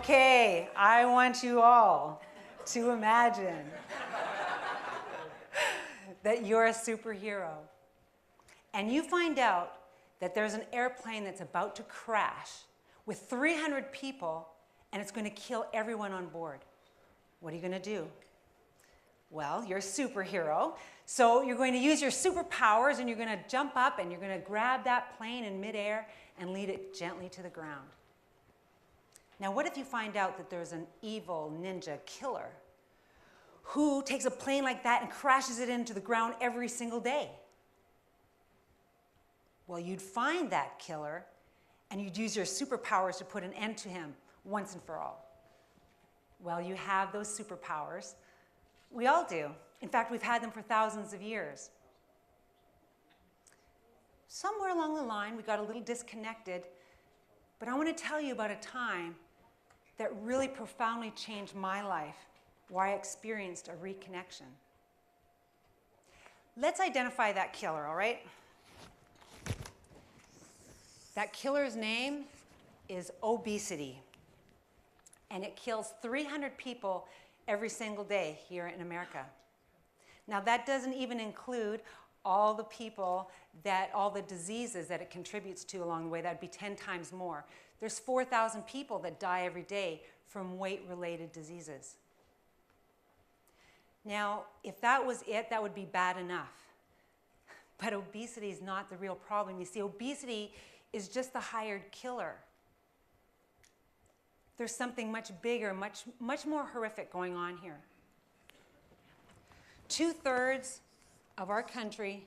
Okay, I want you all to imagine that you're a superhero. And you find out that there's an airplane that's about to crash with 300 people, and it's going to kill everyone on board. What are you going to do? Well, you're a superhero, so you're going to use your superpowers, and you're going to jump up, and you're going to grab that plane in midair and lead it gently to the ground. Now, what if you find out that there's an evil ninja killer who takes a plane like that and crashes it into the ground every single day? Well, you'd find that killer, and you'd use your superpowers to put an end to him once and for all. Well, you have those superpowers. We all do. In fact, we've had them for thousands of years. Somewhere along the line, we got a little disconnected, but I want to tell you about a time that really profoundly changed my life, where I experienced a reconnection. Let's identify that killer, all right? That killer's name is obesity, and it kills 300 people every single day here in America. Now, that doesn't even include all the people all the diseases that it contributes to along the way. That'd be 10 times more. There's 4,000 people that die every day from weight-related diseases. Now, if that was it, that would be bad enough. But obesity is not the real problem. You see, obesity is just the hired killer. There's something much bigger, much more horrific going on here. 2/3 of our country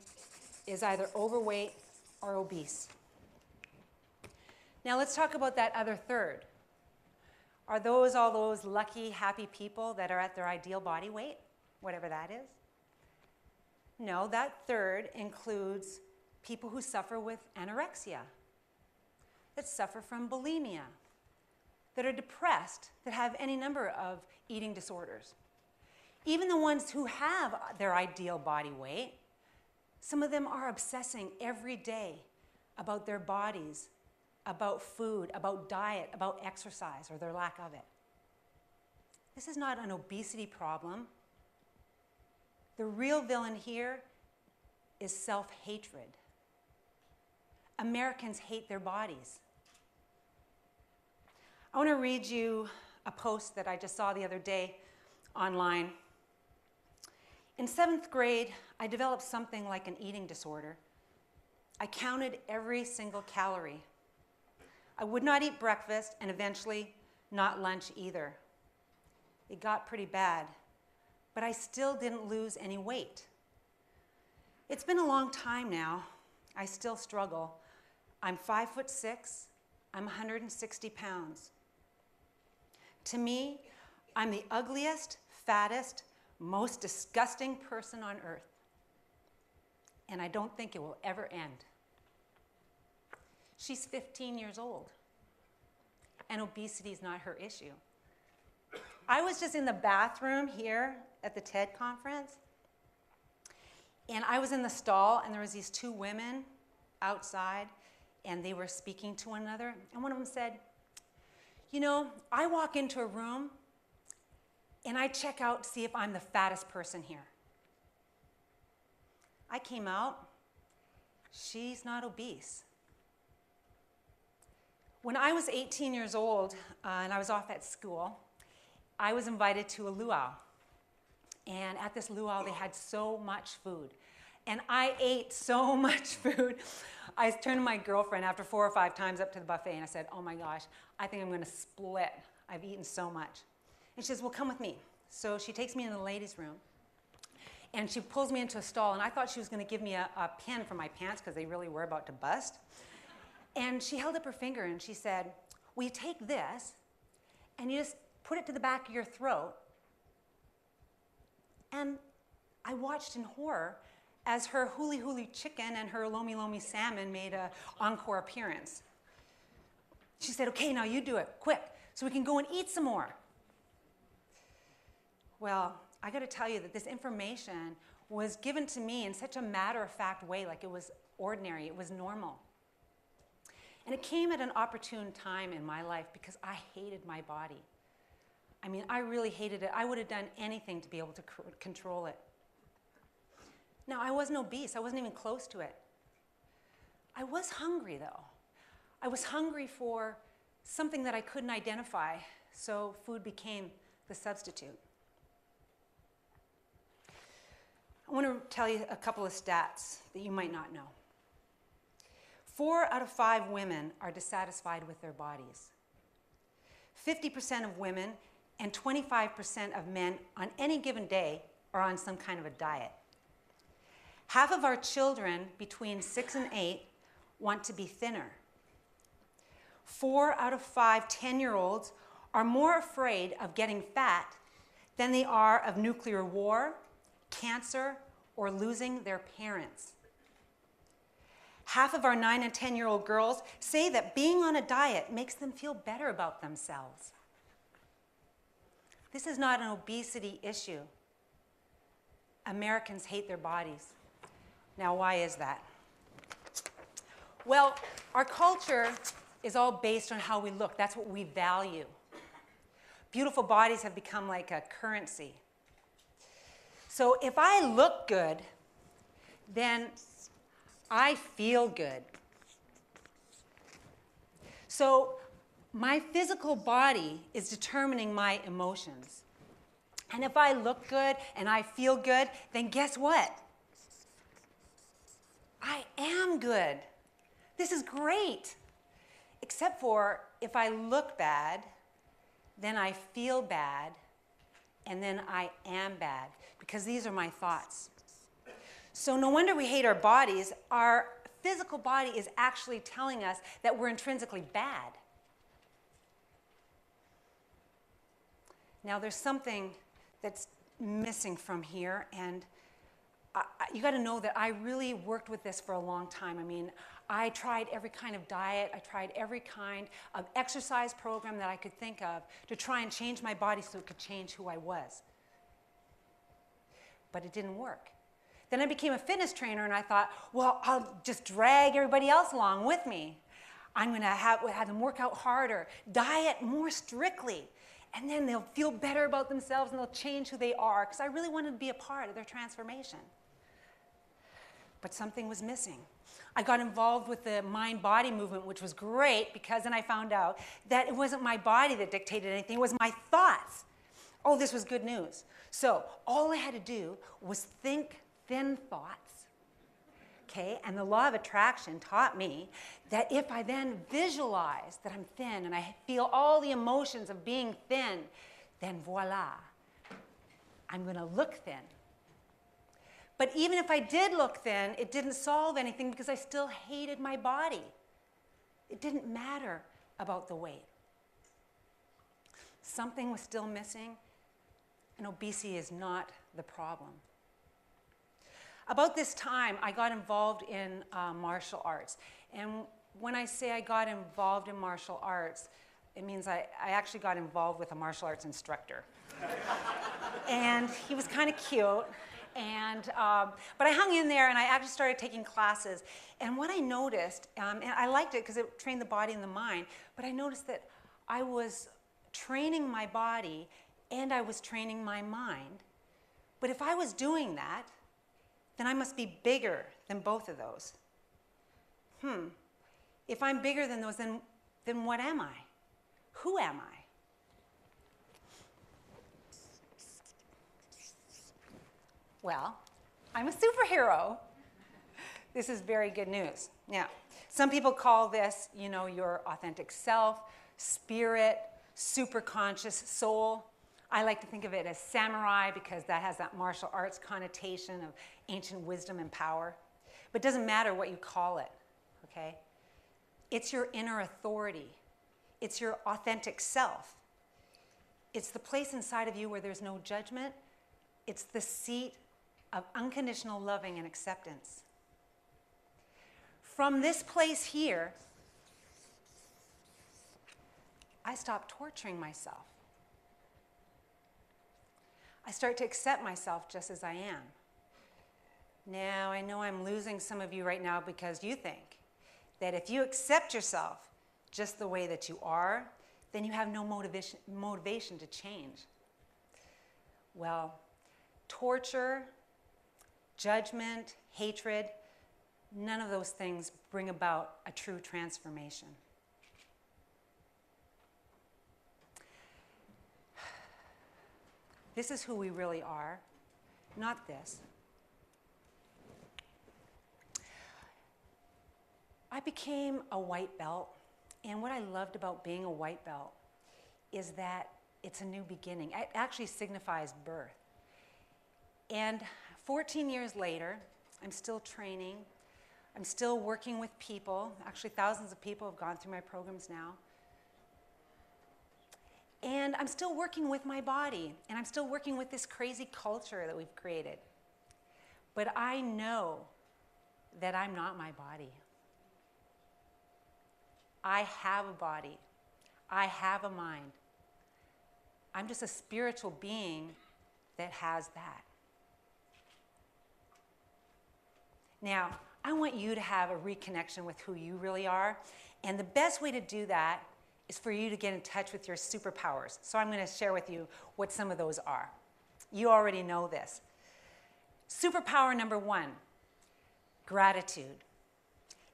is either overweight or obese. Now let's talk about that other third. Are those all those lucky, happy people that are at their ideal body weight, whatever that is? No, that third includes people who suffer with anorexia, that suffer from bulimia, that are depressed, that have any number of eating disorders. Even the ones who have their ideal body weight, some of them are obsessing every day about their bodies, about food, about diet, about exercise, or their lack of it. This is not an obesity problem. The real villain here is self-hatred. Americans hate their bodies. I want to read you a post that I just saw the other day online. In 7th grade, I developed something like an eating disorder. I counted every single calorie. I would not eat breakfast, and eventually not lunch either. It got pretty bad, but I still didn't lose any weight. It's been a long time now. I still struggle. I'm 5'6". I'm 160 pounds. To me, I'm the ugliest, fattest, most disgusting person on earth. And I don't think it will ever end. She's 15 years old, and obesity is not her issue. I was just in the bathroom here at the TED conference, and I was in the stall, and there was these 2 women outside, and they were speaking to one another, and one of them said, you know, I walk into a room, and I check out to see if I'm the fattest person here. I came out, she's not obese. When I was 18 years old and I was off at school, I was invited to a luau. And at this luau, they had so much food. And I ate so much food. I turned to my girlfriend after 4 or 5 times up to the buffet, and I said, oh my gosh, I think I'm going to split. I've eaten so much. And she says, well, come with me. So she takes me in the ladies' room, and she pulls me into a stall, and I thought she was going to give me a pin for my pants because they really were about to bust. And she held up her finger, and she said, well, you take this, and you just put it to the back of your throat. And I watched in horror as her huli huli chicken and her lomi lomi salmon made an encore appearance. She said, okay, now you do it, quick, so we can go and eat some more. Well, I got to tell you that this information was given to me in such a matter-of-fact way, like it was ordinary, it was normal. And it came at an opportune time in my life because I hated my body. I mean, I really hated it. I would have done anything to be able to control it. Now, I wasn't obese. I wasn't even close to it. I was hungry, though. I was hungry for something that I couldn't identify, so food became the substitute. I want to tell you a couple of stats that you might not know. 4 out of 5 women are dissatisfied with their bodies. 50% of women and 25% of men on any given day are on some kind of a diet. Half of our children between 6 and 8 want to be thinner. 4 out of 5 10-year-olds are more afraid of getting fat than they are of nuclear war, cancer, or losing their parents. Half of our 9 and 10-year-old girls say that being on a diet makes them feel better about themselves. This is not an obesity issue. Americans hate their bodies. Now, why is that? Well, our culture is all based on how we look. That's what we value. Beautiful bodies have become like a currency. So if I look good, then I feel good. So my physical body is determining my emotions. And if I look good and I feel good, then guess what? I am good. This is great. Except for if I look bad, then I feel bad, and then I am bad, because these are my thoughts. So no wonder we hate our bodies. Our physical body is actually telling us that we're intrinsically bad. Now there's something that's missing from here, and you got to know that I really worked with this for a long time. I mean, I tried every kind of diet. I tried every kind of exercise program that I could think of to try and change my body so it could change who I was. But it didn't work. Then I became a fitness trainer, and I thought, well, I'll just drag everybody else along with me. I'm going to have them work out harder, diet more strictly, and then they'll feel better about themselves and they'll change who they are, because I really wanted to be a part of their transformation. But something was missing. I got involved with the mind-body movement, which was great, because then I found out that it wasn't my body that dictated anything, it was my thoughts. Oh, this was good news. So all I had to do was think thin thoughts, okay? And the law of attraction taught me that if I then visualize that I'm thin and I feel all the emotions of being thin, then voila, I'm going to look thin. But even if I did look thin, it didn't solve anything because I still hated my body. It didn't matter about the weight. Something was still missing, and obesity is not the problem. About this time, I got involved in martial arts. And when I say I got involved in martial arts, it means I actually got involved with a martial arts instructor. And he was kind of cute. But I hung in there, and I actually started taking classes. And what I noticed, and I liked it because it trained the body and the mind, but I noticed that I was training my body and I was training my mind. But if I was doing that, then I must be bigger than both of those. If I'm bigger than those, then what am I? Who am I? Well, I'm a superhero. This is very good news. Now, some people call this, your authentic self, spirit, superconscious soul. I like to think of it as samurai because that has that martial arts connotation of ancient wisdom and power. But it doesn't matter what you call it, okay? It's your inner authority. It's your authentic self. It's the place inside of you where there's no judgment. It's the seat of unconditional loving and acceptance. From this place here, I stop torturing myself. I start to accept myself just as I am. Now, I know I'm losing some of you right now because you think that if you accept yourself just the way that you are, then you have no motivation to change. Well, torture, judgment, hatred, none of those things bring about a true transformation. This is who we really are, not this. I became a white belt, and what I loved about being a white belt is that it's a new beginning. It actually signifies birth. And 14 years later, I'm still training. I'm still working with people. Actually, thousands of people have gone through my programs now. And I'm still working with my body, and I'm still working with this crazy culture that we've created. But I know that I'm not my body. I have a body. I have a mind. I'm just a spiritual being that has that. Now, I want you to have a reconnection with who you really are, and the best way to do that is for you to get in touch with your superpowers. So I'm going to share with you what some of those are. You already know this. Superpower number 1, gratitude.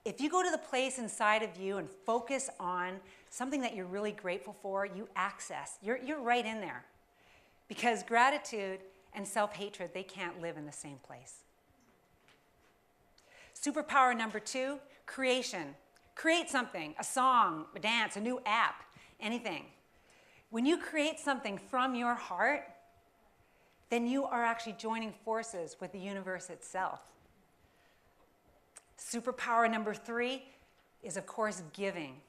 If you go to the place inside of you and focus on something that you're really grateful for, you access. You're right in there. Because gratitude and self-hatred, they can't live in the same place. Superpower number 2, creation. Create something, a song, a dance, a new app, anything. When you create something from your heart, then you are actually joining forces with the universe itself. Superpower number 3 is, of course, giving.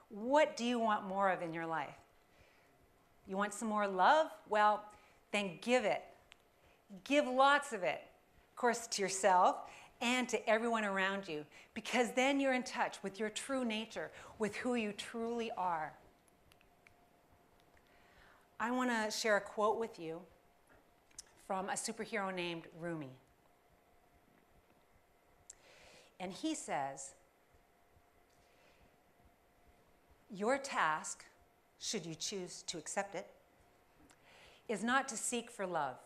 What do you want more of in your life? You want some more love? Well, then give it. Give lots of it. Of course, to yourself and to everyone around you, because then you're in touch with your true nature, with who you truly are. I want to share a quote with you from a superhero named Rumi. And he says, "Your task, should you choose to accept it, is not to seek for love,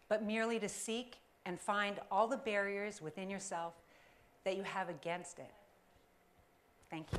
but merely to seek and find all the barriers within yourself that you have against it." Thank you.